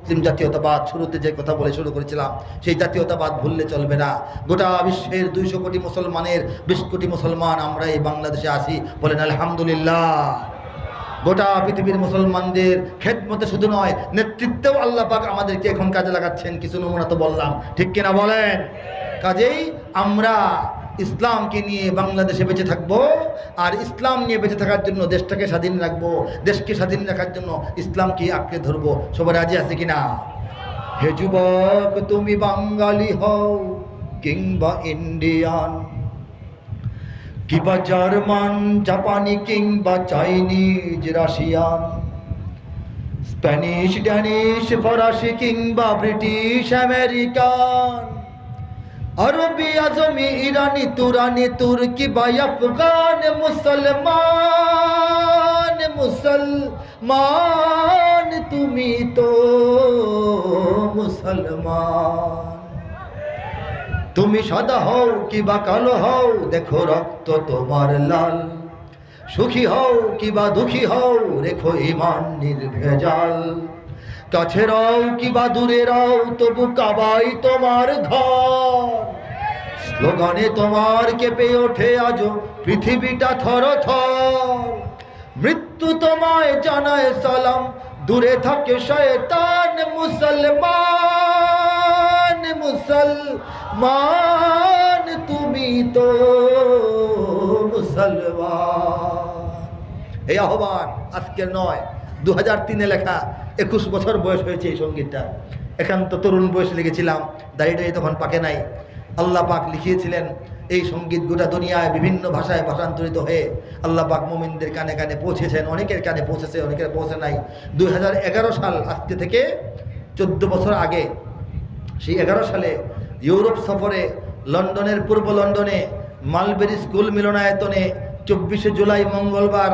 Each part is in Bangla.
মুসলিম জাতীয়তাবাদ, শুরুতে যে কথা বলে শুরু করেছিলাম, সেই জাতীয়তাবাদ ভুললে চলবে না। গোটা বিশ্বের 200 কোটি মুসলমানের 20 কোটি মুসলমান আমরা এই বাংলাদেশে আছি, বলেন আলহামদুলিল্লাহ। গোটা পৃথিবীর মুসলমানদের খেদমতে শুধু নয়, নেতৃত্বেও আল্লাহ পাক আমাদেরকে এখন কাজে লাগাচ্ছেন। কিছু নমুনা তো বললাম, ঠিক কিনা বলেন? কাজেই আমরা ইসলামকে নিয়ে বাংলাদেশে বেঁচে থাকবো, আর ইসলাম নিয়ে বেঁচে থাকার জন্য দেশটাকে স্বাধীন রাখবো। দেশকে স্বাধীন রাখার জন্য ইসলামকে আঁকড়ে ধরবো। সবাই রাজি আছে কিনা? হে যুবক, তুমি বাঙালি হও কিংবা ইন্ডিয়ান, কিংবা জার্মান, জাপানি, কিংবা চাইনিজ, রাশিয়ান, স্প্যানিশ, ড্যানিশ, ফরাসি, কিংবা ব্রিটিশ আমেরিকান, আরবি, আজমি, ইরানি, তুরানি, তুর্কি বা আফগান, মুসলমান, মুসলমান তুমি তো মুসলমান। তুমি সাদা হও কিবা কালো হও, দেখো রক্ত তোমার লাল। সুখী হও কিবা দুঃখী হও, রেখো ঈমান নির্ভেজাল। কাছে রাও কিবা দূরে রাও, তবু কাবাই তোমার ঘর। স্লোগানে তোমার কেঁপে ওঠে আজও পৃথিবীটা থর থর। মৃত্যু তোমায় জানায় সালাম, দূরে থাকে শয়তান। মুসলমান, মুসলমান তুমি তো মুসলমান। এই আহ্বান আজকের নয়, 2003-এ লেখা। 21 বছর বয়স হয়েছে এই সঙ্গীতটা। একান্ত তরুণ বয়সে লিখেছিলাম, দাড়িটাই তখন পাকে নাই। আল্লাহ পাক লিখিয়েছিলেন এই সঙ্গীত গোটা দুনিয়ায় বিভিন্ন ভাষায় ভাষান্তরিত হয়ে আল্লাহ পাক মুমিনদের কানে কানে পৌঁছেছেন। অনেকের কানে পৌঁছেছে, অনেকের পৌঁছে নাই। 2011 সাল, আজকে থেকে 14 বছর আগে, সেই 11 সালে ইউরোপ সফরে লন্ডনের, পূর্ব লন্ডনে মালবেরি স্কুল মিলনায়তনে 24শে জুলাই মঙ্গলবার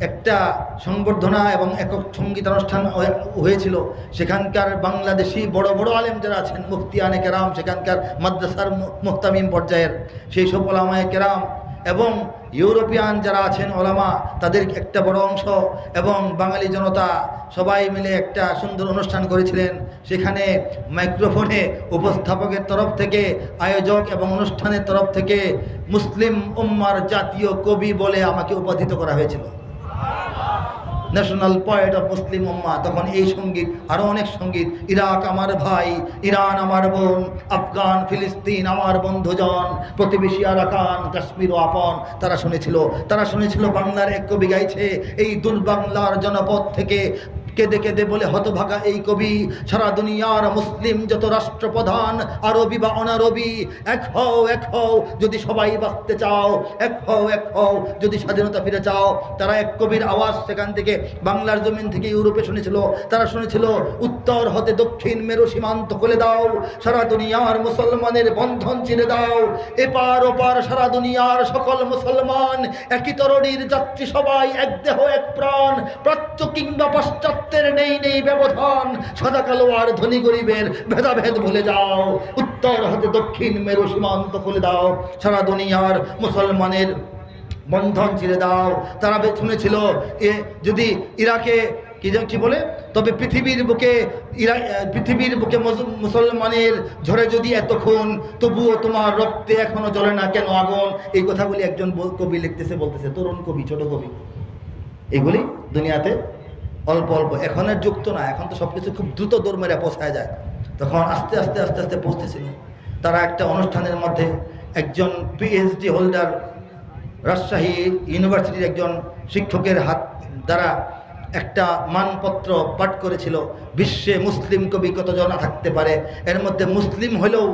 একটা সংবর্ধনা এবং একক সঙ্গীতানুষ্ঠান হয়েছিল। সেখানকার বাংলাদেশি বড় বড় আলেম যারা আছেন, মুফতিয়ানে কেরাম, সেখানকার মাদ্রাসার মুহতামিম পর্যায়ের সেই সব ওলামায়ে কেরাম এবং ইউরোপিয়ান যারা আছেন ওলামা, তাদের একটা বড় অংশ এবং বাঙালি জনতা সবাই মিলে একটা সুন্দর অনুষ্ঠান করেছিলেন। সেখানে মাইক্রোফোনে উপস্থাপকের তরফ থেকে, আয়োজক এবং অনুষ্ঠানের তরফ থেকে মুসলিম উম্মার জাতীয় কবি বলে আমাকে উপাধিত করা হয়েছিল, ন্যাশনাল পয়েট অফ মুসলিম উম্মা। তখন এই সঙ্গীত, আরো অনেক সঙ্গীত, ইরাক আমার ভাই, ইরান আমার বোন, আফগান, ফিলিস্তিন আমার বন্ধুজন, প্রতিবেশী আরাকান, কাশ্মীর ও আপন, তারা শুনেছিল বাংলার এক কবি গাইছে, এই দুর্বাংলার জনপদ থেকে কেঁদে কেঁদে বলে হতভাগা এই কবি, সারা দুনিয়ার মুসলিম যত রাষ্ট্রপ্রধান, আরবি বা অনারবি, এক হও যদি সবাই বাঁচতে চাও, এক হও যদি স্বাধীনতা ফিরে চাও। তারা এক কবির আওয়াজ সেখান থেকে বাংলার জমিন থেকে ইউরোপে শুনেছিল। তারা শুনেছিল উত্তর হতে দক্ষিণ মেরু সীমান্ত খুলে দাও, সারা দুনিয়ার মুসলমানের বন্ধন ছিঁড়ে দাও, এপার ওপার সারা দুনিয়ার সকল মুসলমান একই তরণীর যাত্রী, সবাই এক দেহ এক প্রাণ, প্রাচ্য কিংবা পাশ্চাত্য নেই ব্যবধান, সাদা কালো আর ধনী গরিবের ভেদাভেদ ভুলে যাও, উত্তর হতে দক্ষিণ মেরু সীমান্ত খুলে দাও, সারা দুনিয়ার মুসলমানের বন্ধন ছিঁড়ে দাও। তারা শুনেছিল যদি ইরাকে কি বলে, তবে পৃথিবীর বুকে মুসলমানের ঝরে যদি এত খুন, তবুও তোমার রক্তে এখনো জ্বলে না কেন আগুন। এই কথাগুলি একজন কবি বলতেছে, তরুণ কবি, ছোট কবি। এগুলি দুনিয়াতে অল্প অল্প, এখনের যুক্ত না, এখন তো সবকিছু খুব দ্রুত দৌড় মেরে পৌঁছায় যায়। তখন আস্তে আস্তে পৌঁছতেছিল। তারা একটা অনুষ্ঠানের মধ্যে একজন পিএইচডি হোল্ডার, রাজশাহী ইউনিভার্সিটির একজন শিক্ষকের হাত দ্বারা একটা মানপত্র পাঠ করেছিল, বিশ্বে মুসলিম কবি কতজন থাকতে পারে। এর মধ্যে মুসলিম হলেও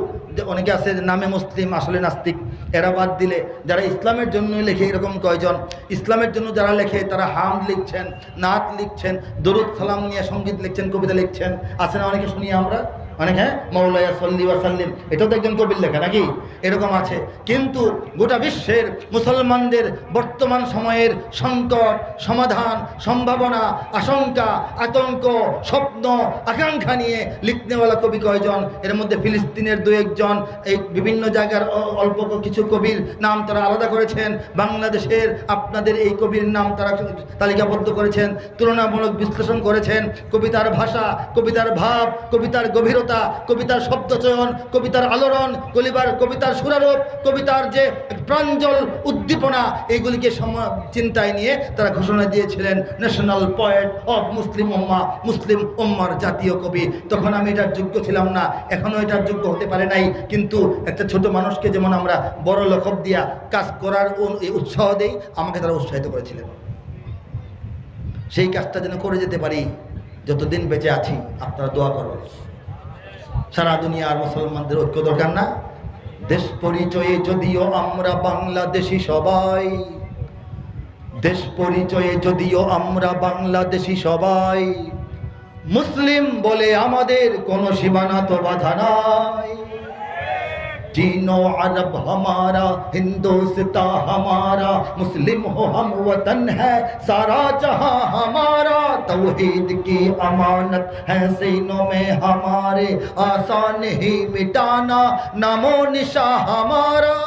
অনেকে আছে নামে মুসলিম, আসলে নাস্তিক। এরা বাদ দিলে যারা ইসলামের জন্য লেখে, এরকম কয়জন ইসলামের জন্য যারা লেখে, তারা হামদ লিখছেন, নাত লিখছেন, দরুদ সালাম নিয়ে সঙ্গীত লিখছেন, কবিতা লিখছেন, আছে না অনেকে শুনি আমরা। অনেক, হ্যাঁ, মাওলায়া সাল্লি ওয়া সাল্লিম, এটাও তো একজন কবির লেখা নাকি, এরকম আছে। কিন্তু গোটা বিশ্বের মুসলমানদের বর্তমান সময়ের সংকট, সমাধান, সম্ভাবনা, আশঙ্কা, আতঙ্ক, স্বপ্ন, আকাঙ্ক্ষা নিয়ে লিখনেওয়ালা কবি কয়জন? এর মধ্যে ফিলিস্তিনের দু একজন, এই বিভিন্ন জায়গার অল্প কিছু কবির নাম তারা আলাদা করেছেন, বাংলাদেশের আপনাদের এই কবির নাম তারা তালিকাবদ্ধ করেছেন, তুলনামূলক বিশ্লেষণ করেছেন। কবিতার ভাষা, কবিতার ভাব, কবিতার গভীরতা, কবিতার শব্দচয়ন, কবিতার আলোড়ন, কবিতার সুরারোপ, কবিতার যে প্রাঞ্জল উদ্দীপনা, এইগুলিকে চিন্তায় নিয়ে তারা ঘোষণা দিয়েছিলেন ন্যাশনাল পোয়েট অফ মুসলিম উম্মাহ, মুসলিম উম্মার জাতীয় কবি। তখন আমি এটার যোগ্য ছিলাম না, এখনও এটার যোগ্য হতে পারে নাই, কিন্তু একটা ছোট মানুষকে যেমন আমরা বড় লকব দিয়া কাজ করার উৎসাহ দেই, আমাকে তারা উৎসাহিত করেছিলেন। সেই কাজটা যেন করে যেতে পারি, যতদিন বেঁচে আছি আপনারা দোয়া করবেন। সারা দুনিয়ার মুসলমানদের ঐক্য দরকার না? দেশ পরিচয়ে যদিও আমরা বাংলাদেশি সবাই, দেশ পরিচয়ে যদিও আমরা বাংলাদেশি সবাই, মুসলিম বলে আমাদের কোনো সীমানা তো বাধা নাই। चीनो अरब हमारा, हिंदुस्तां हमारा, मुस्लिम हो हम वतन है सारा जहां हमारा। तौहीद की अमानत है सीनों में हमारे, आसान ही मिटाना नामो निशा हमारा।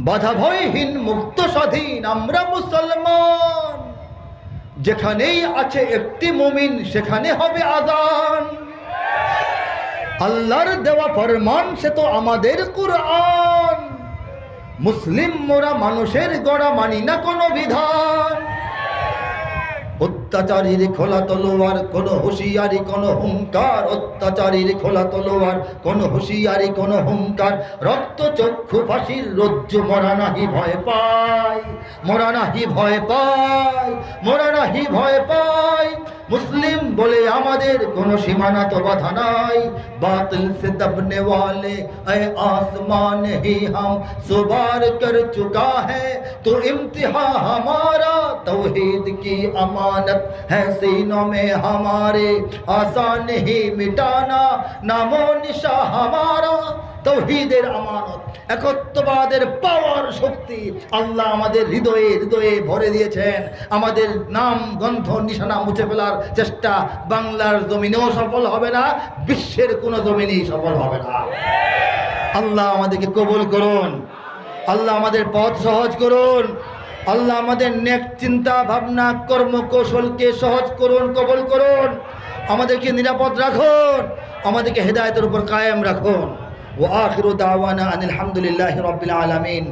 बाधा भयहीन मुक्त স্বাধীন আমরা মুসলমান, যেখানেই আছে একটি মুমিন সেখানে হবে আযান। আল্লাহর দেওয়া ফরমান সে তো আমাদের কুরআন, মুসলিম মোরা মানুষের গড়া মানি না কোনো বিধান। অত্যাচারীর খোলা তলোয়ার, কোন হুঁশিয়ারি কোন হুঙ্কার, অত্যাচারীর খোলা তলোয়ার, কোন হুঁশিয়ারি কোন হুঙ্কার। রক্ত চক্ষু ফাঁসির রজ্জু মোরা নাহি ভয় পাই, মোরা নাহি ভয় পাই, মোরা নাহি ভয় পাই। मुस्लिम बोले আমাদের কোনো সীমানা তো বাধা নাই। बातिल से दबने वाले ऐ आसमान ही हम सुबार कर चुका है, तो इम्तिहा हमारा तौहीद की अमानत है सीनों में हमारे, आसान ही मिटाना नामो निशा हमारा। तौहीদের আমানত, একত্ববাদের পাওয়ার শক্তি আল্লাহ আমাদের হৃদয়ে হৃদয়ে ভরে দিয়েছেন। আমাদের নাম গন্ধ নিশানা মুছে ফেলার চেষ্টা বাংলার জমিনেও সফল হবে না, বিশ্বের কোনো জমিনেই সফল হবে না। আল্লাহ আমাদেরকে কবুল করুন, আল্লাহ আমাদের পথ সহজ করুন, আল্লাহ আমাদের নেক চিন্তা ভাবনা কর্ম কৌশলকে সহজ করুন, কবুল করুন। আমাদেরকে নিরাপদ রাখুন, আমাদেরকে হেদায়েতের উপর কায়েম রাখুন। ওয়া আখিরু দাওয়ানা আনিল হামদুলিল্লাহি রাব্বিল আলামিন।